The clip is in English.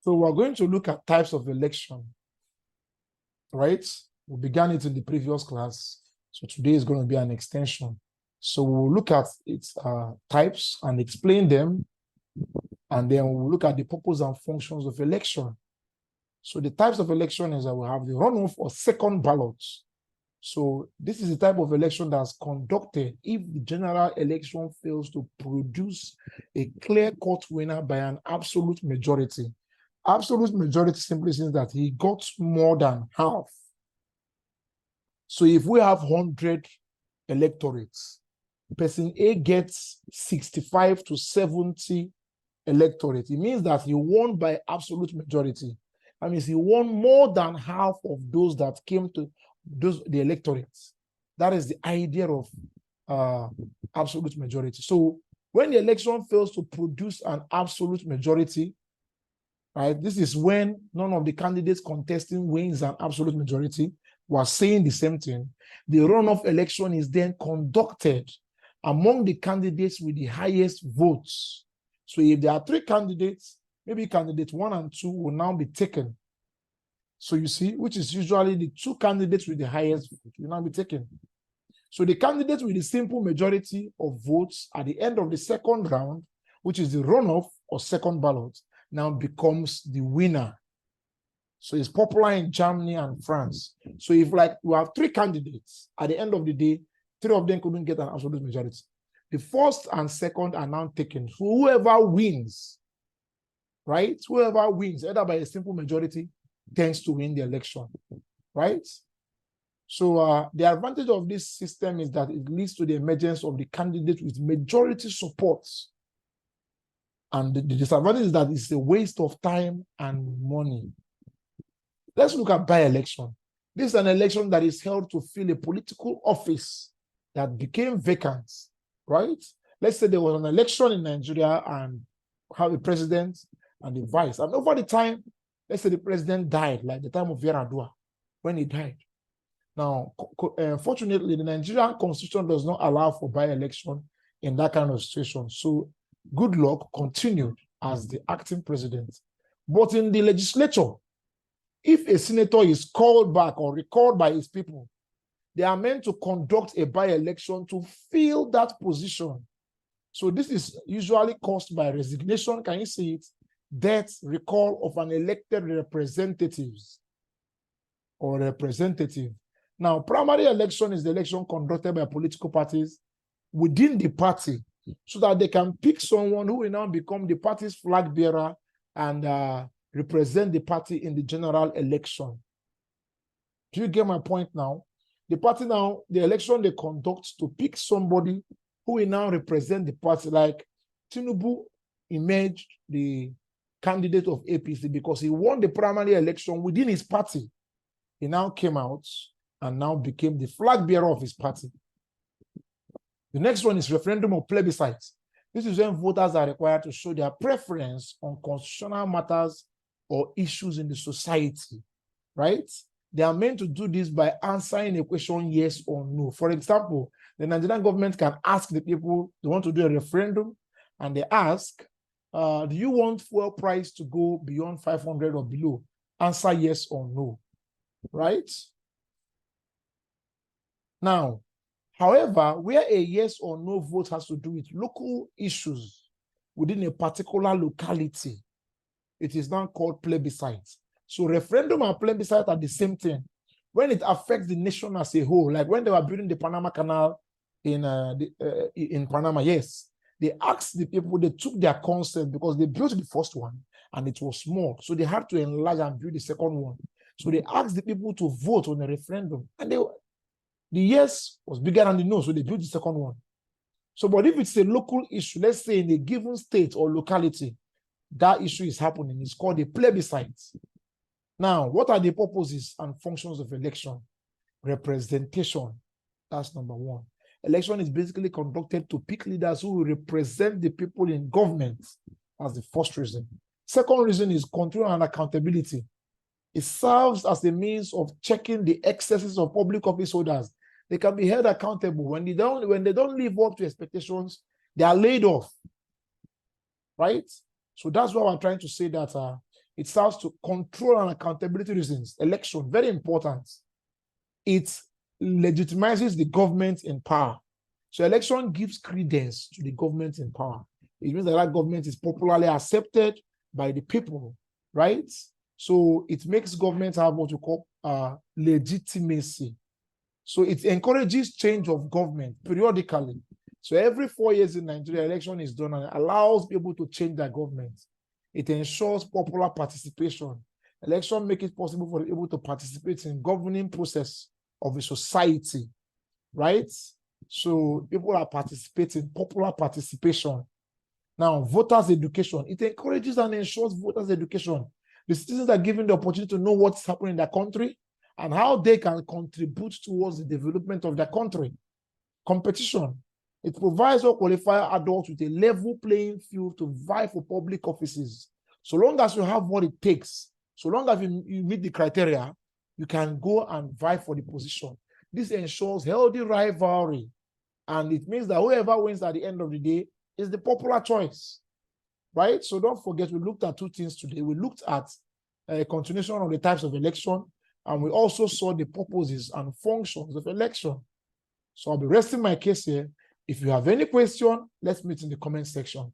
So we're going to look at types of election, right? We began it in the previous class. So today is going to be an extension. So we'll look at its types and explain them. And then we'll look at the purpose and functions of election. So the types of election is that we have the runoff or second ballots. So this is the type of election that's conducted if the general election fails to produce a clear-cut winner by an absolute majority. Absolute majority simply means that he got more than half. So if we have 100 electorates, person A gets 65 to 70 electorate. It means that he won by absolute majority. That means he won more than half of those that came to the electorates. That is the idea of absolute majority. So when the election fails to produce an absolute majority, right, this is when none of the candidates contesting wins an absolute majority. We are saying the same thing. The runoff election is then conducted among the candidates with the highest votes. So if there are 3 candidates, maybe candidate 1 and 2 will now be taken. So you see, which is usually the 2 candidates with the highest vote will now be taken. So the candidate with the simple majority of votes at the end of the second round, which is the runoff or second ballot, now becomes the winner. So it's popular in Germany and France. So if like we have 3 candidates, at the end of the day, 3 of them couldn't get an absolute majority. The first and second are now taken. So whoever wins, right? Whoever wins, either by a simple majority, tends to win the election, right? So the advantage of this system is that it leads to the emergence of the candidate with majority support. And the disadvantage is that it's a waste of time and money. Let's look at by-election. This is an election that is held to fill a political office that became vacant, right? Let's say there was an election in Nigeria and have a president and a vice. And over the time, let's say the president died, like the time of Yaradua, when he died. Now, fortunately, the Nigerian constitution does not allow for by-election in that kind of situation. So good luck continued as the acting president. But in the legislature, if a senator is called back or recalled by his people, they are meant to conduct a by-election to fill that position. So this is usually caused by resignation. Can you see it? Death, recall of an elected representative. Now, primary election is the election conducted by political parties within the party so that they can pick someone who will now become the party's flag bearer and represent the party in the general election. Do you get my point now? The party now, the election they conduct to pick somebody who will now represent the party, like Tinubu emerged the candidate of APC because he won the primary election within his party. He now came out and now became the flag bearer of his party. The next one is referendum or plebiscite. This is when voters are required to show their preference on constitutional matters or issues in the society, right? They are meant to do this by answering a question yes or no. For example, the Nigerian government can ask the people, they want to do a referendum, and they ask, do you want fuel price to go beyond 500 or below? Answer yes or no, right? Now, however, where a yes or no vote has to do with local issues within a particular locality, it is now called plebiscite. So referendum and plebiscite are the same thing. When it affects the nation as a whole, like when they were building the Panama Canal in Panama, yes, they asked the people, they took their consent because they built the first one and it was small. So they had to enlarge and build the second one. So they asked the people to vote on a referendum and the yes was bigger than the no, so they built the second one. So, but if it's a local issue, let's say in a given state or locality, that issue is happening. It's called a plebiscite. Now, what are the purposes and functions of election? Representation. That's number one. Election is basically conducted to pick leaders who will represent the people in government. That's the first reason. Second reason is control and accountability. It serves as a means of checking the excesses of public office holders. They can be held accountable. When they don't live up to expectations, they are laid off. Right? So that's why we're trying to say that It serves to control and accountability reasons. Election, very important. It legitimizes the government in power. So election gives credence to the government in power. It means that that government is popularly accepted by the people, right? So it makes government have what you call legitimacy. So it encourages change of government periodically. So every 4 years in Nigeria, election is done and allows people to change their government. It ensures popular participation. Election make it possible for people to participate in governing process of a society, right? So people are participating, popular participation. Now, voters' education. It encourages and ensures voters' education. The citizens are given the opportunity to know what's happening in their country and how they can contribute towards the development of their country. Competition. It provides all qualified adults with a level playing field to vie for public offices. So long as you have what it takes, so long as you meet the criteria, you can go and vie for the position. This ensures healthy rivalry, and it means that whoever wins at the end of the day is the popular choice, right? So don't forget, we looked at two things today. We looked at a continuation of the types of election, and we also saw the purposes and functions of election. So I'll be resting my case here. If you have any question, let's meet in the comment section.